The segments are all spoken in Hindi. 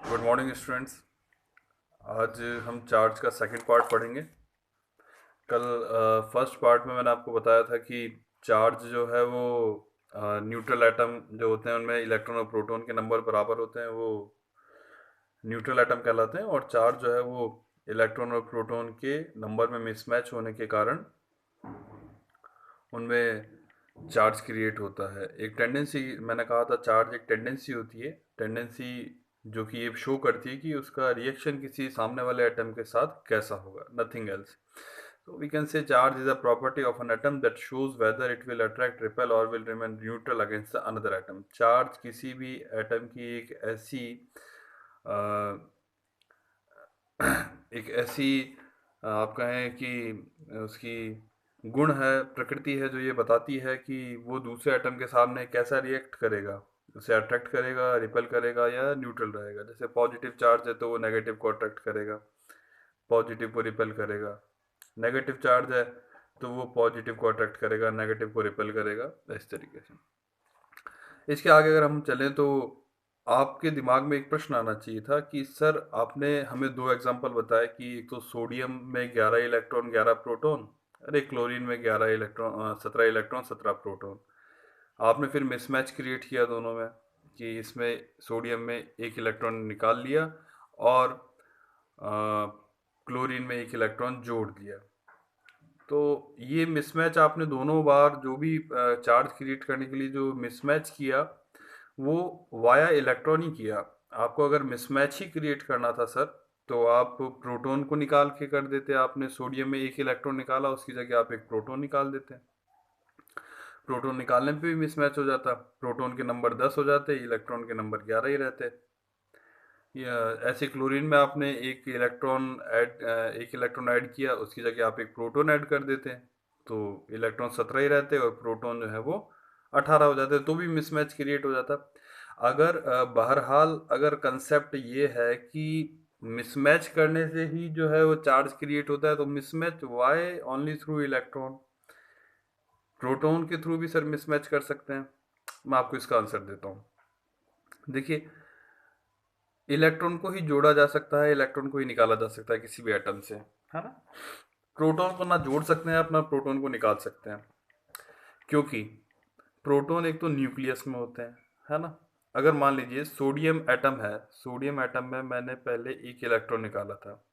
Good morning students. आज हम चार्ज का सेकंड पार्ट पढ़ेंगे। कल फर्स्ट पार्ट में मैंने आपको बताया था कि चार्ज जो है वो न्यूट्रल एटम जो होते हैं उनमें इलेक्ट्रॉन और प्रोटॉन के नंबर बराबर होते हैं, वो न्यूट्रल एटम कहलाते हैं। और चार्ज जो है वो इलेक्ट्रॉन और प्रोटॉन के नंबर में मिसमैच होने के कारण उनमें चार्ज क्रिएट होता है। एक टेंडेंसी, मैंने कहा था चार्ज एक टेंडेंसी होती है, टेंडेंसी जो कि ये शो करती है कि उसका रिएक्शन किसी सामने वाले एटम के साथ कैसा होगा, nothing else. So we can say charge is a property of an atom that shows whether it will attract, repel or will remain neutral against the another atom. Charge किसी भी एटम की अ, एक ऐसी आप कहें कि उसकी गुण है, प्रकृति है, जो ये बताती है कि वो दूसरे एटम के सामने कैसा रिएक्ट करेगा, उसे अट्रैक्ट करेगा, रिपेल करेगा या न्यूट्रल रहेगा। जैसे पॉजिटिव चार्ज है तो वो नेगेटिव को अट्रैक्ट करेगा, पॉजिटिव को रिपेल करेगा। नेगेटिव चार्ज है तो वो पॉजिटिव को अट्रैक्ट करेगा, नेगेटिव को रिपेल करेगा, इस तरीके से। इसके आगे अगर हम चलें तो आपके दिमाग में एक प्रश्न आना चाहिए था कि सर आपने हमें दो एग्जांपल बताए कि एक तो सोडियम में 11 इलेक्ट्रॉन 11 प्रोटॉन, अरे क्लोरीन में 11 इलेक्ट्रॉन 17 इलेक्ट्रॉन 17 प्रोटॉन। आपने फिर मिसमैच क्रिएट किया दोनों में कि इसमें सोडियम में एक इलेक्ट्रॉन निकाल लिया और क्लोरीन में एक इलेक्ट्रॉन जोड़ दिया। तो ये मिसमैच आपने दोनों बार जो भी चार्ज क्रिएट करने के लिए जो मिसमैच किया वो वाया इलेक्ट्रॉन ही किया। आपको अगर मिसमैच ही क्रिएट करना था सर तो आप प्रोटॉन को निकाल के कर देते। आपने सोडियम में एक इलेक्ट्रॉन निकाला, उसकी जगह आप एक प्रोटॉन निकाल देते। प्रोटॉन निकालने पे भी मिसमैच हो जाता, प्रोटॉन के नंबर 10 हो जाते, इलेक्ट्रॉन के नंबर 11 ही रहते। या ऐसे क्लोरीन में आपने एक इलेक्ट्रॉन ऐड किया, उसकी जगह आप एक प्रोटॉन ऐड कर देते हैं, तो इलेक्ट्रॉन 17 ही रहते और प्रोटॉन जो है वो 18 हो जाते, तो भी मिसमैच क्रिएट हो जाता। अगर बहरहाल अगर कंसेप्ट ये है कि मिसमैच करने से ही जो है वो चार्ज क्रिएट होता है, तो mismatch why only through electron? Proton के थ्रू भी सर मिसमैच कर सकते हैं। मैं आपको इसका आंसर देता हूँ। देखिए, इलेक्ट्रॉन को ही जोड़ा जा सकता है, इलेक्ट्रॉन को ही निकाला जा सकता है किसी भी एटम से, है ना। प्रोटॉन को ना जोड़ सकते हैं आप, ना प्रोटॉन को निकाल सकते हैं, क्योंकि प्रोटॉन एक तो न्यूक्लियस में होते हैं, है ना। अगर मान लीजिए सोडियम एटम है, सोडियम एटम में मैंने पहले एक इलेक्ट्रॉन निकाला था।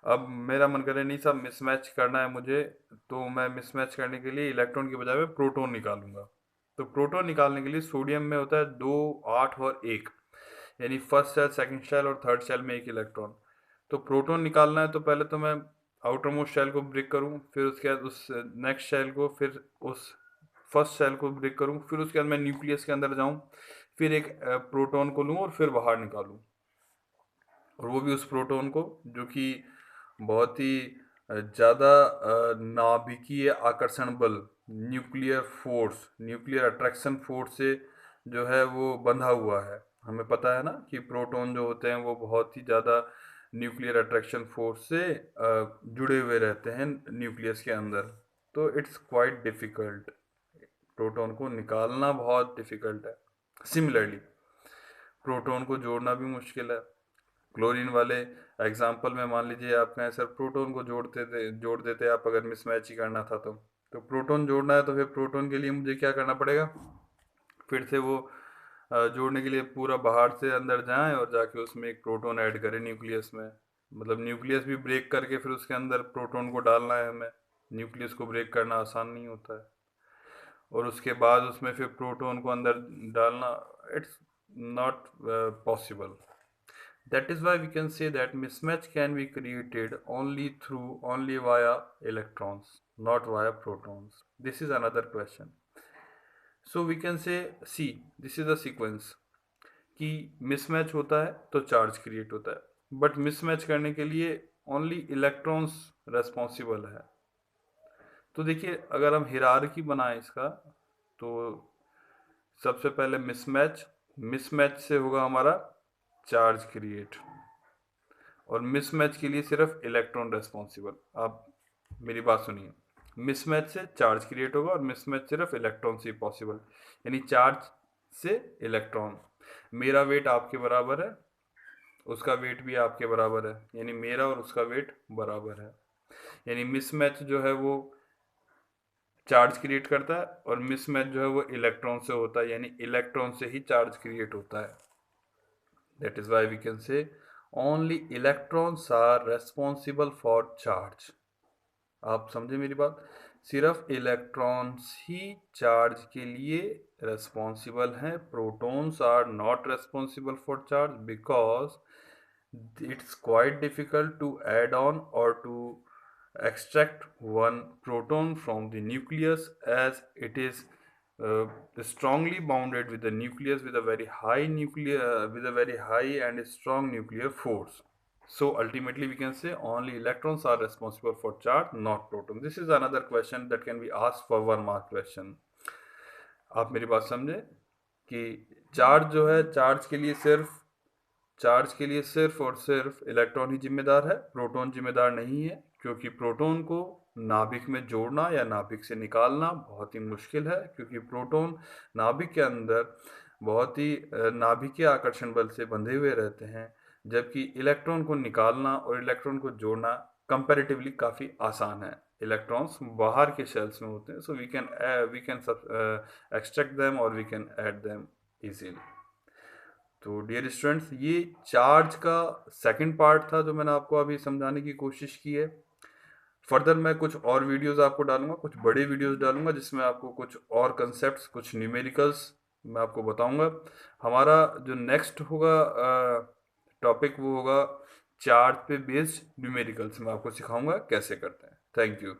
अब मेरा मन करे नहीं साहब मिसमैच करना है मुझे, तो मैं मिसमैच करने के लिए इलेक्ट्रॉन की बजाय मैं प्रोटॉन निकालूंगा। तो प्रोटॉन निकालने के लिए सोडियम में होता है 2, 8 और 1, यानी फर्स्ट सेल, सेकंड सेल और थर्ड सेल में एक इलेक्ट्रॉन। तो प्रोटॉन निकालना है तो पहले तो मैं आउटर मोस्ट शेल को ब्रेक करूं, फिर उसके बाद उस नेक्स्ट शेल को, फिर उस फर्स्ट शेल को ब्रेक करूं, फिर उसके बाद मैं न्यूक्लियस के अंदर जाऊं, फिर एक प्रोटॉन को लूं और फिर बाहर निकालूं। और वो भी उस प्रोटॉन को जो कि बहुत ही ज़्यादा नाभिकीय आकर्षण बल, nuclear force, nuclear attraction force से जो है वो बंधा हुआ है। हमें पता है ना कि प्रोटॉन जो होते हैं वो बहुत ही ज़्यादा न्यूक्लियर अट्रैक्शन फोर्स से जुड़े हुए रहते हैं न्यूक्लियस के अंदर। तो इट्स क्वाइट डिफ़िकल्ट, प्रोटॉन को निकालना बहुत डिफ़िकल्ट है। सिमिलरली प्रोटॉन को जोड़ना भी मुश्किल है। क्लोरीन वाले एग्जाम्पल में मान लीजिए आप कहें सर प्रोटॉन को जोड़ देते आप, अगर मिसमैच ही करना था तो प्रोटॉन जोड़ना है तो फिर प्रोटॉन के लिए मुझे क्या करना पड़ेगा, फिर से वो जोड़ने के लिए पूरा बाहर से अंदर जाएं और जाके उसमें एक प्रोटॉन ऐड करें न्यूक्लियस में। मतलब न्यूक्लियस भी ब्रेक करके फिर उसके अंदर प्रोटॉन को डालना है हमें। न्यूक्लियस को ब्रेक करना आसान नहीं होता है, और उसके बाद उसमें फिर प्रोटॉन को अंदर डालना, it's not possible. That is why we can say that mismatch can be created only via electrons, not via protons. This is another question. So we can say, see, this is the sequence कि मिसमैच होता है तो चार्ज क्रिएट होता है, बट मिसमैच करने के लिए ओनली इलेक्ट्रॉन्स रेस्पॉन्सिबल है। तो देखिए, अगर हम हिरार्की बनाएं इसका, तो सबसे पहले मिसमैच, मिसमैच से होगा हमारा चार्ज क्रिएट, और मिसमैच के लिए सिर्फ इलेक्ट्रॉन रेस्पॉन्सिबल। आप मेरी बात सुनिए, मिसमैच से चार्ज क्रिएट होगा और मिसमैच सिर्फ इलेक्ट्रॉन से पॉसिबल, यानी चार्ज से इलेक्ट्रॉन। मेरा वेट आपके बराबर है उसका वेट भी आपके बराबर है, यानी मेरा और उसका वेट बराबर है। यानी मिसमैच जो है वो चार्ज क्रिएट करता है और मिसमैच जो है वो इलेक्ट्रॉन से होता है, यानी इलेक्ट्रॉन से ही चार्ज क्रिएट होता है। That is why we can say only electrons are responsible for charge. आप समझे मेरी बात? सिर्फ इलेक्ट्रॉन्स ही चार्ज के लिए रेस्पॉन्सिबल हैं, protons are not responsible for charge because it's quite difficult to add on or to extract one proton from the nucleus, as it is strongly bounded with the nucleus with a very high with a very high and strong nuclear force. So ultimately we can say only electrons are responsible for charge, not proton. This is another question that can be asked for 1 mark question. आप मेरी बात समझे कि चार्ज जो है, चार्ज के लिए सिर्फ और सिर्फ इलेक्ट्रॉन ही जिम्मेदार है, प्रोटॉन जिम्मेदार नहीं है, क्योंकि प्रोटॉन को नाभिक में जोड़ना या नाभिक से निकालना बहुत ही मुश्किल है, क्योंकि प्रोटॉन नाभिक के अंदर बहुत ही नाभिकीय आकर्षण बल से बंधे हुए रहते हैं, जबकि इलेक्ट्रॉन को निकालना और इलेक्ट्रॉन को जोड़ना कंपैरेटिवली काफ़ी आसान है। इलेक्ट्रॉन्स बाहर के शेल्स में होते हैं, so we can extract them और we can add them easily. तो डियर स्टूडेंट्स, ये चार्ज का सेकंड पार्ट था जो मैंने आपको अभी समझाने की कोशिश की है। फर्दर मैं कुछ और वीडियोस आपको डालूंगा, कुछ बड़े वीडियोस डालूंगा जिसमें आपको कुछ और कंसेप्ट्स, कुछ न्यूमेरिकल्स मैं आपको बताऊंगा। हमारा जो नेक्स्ट होगा टॉपिक वो होगा चार्ज पे बेस्ड न्यूमेरिकल्स। मैं आपको सिखाऊंगा कैसे करते हैं। Thank you.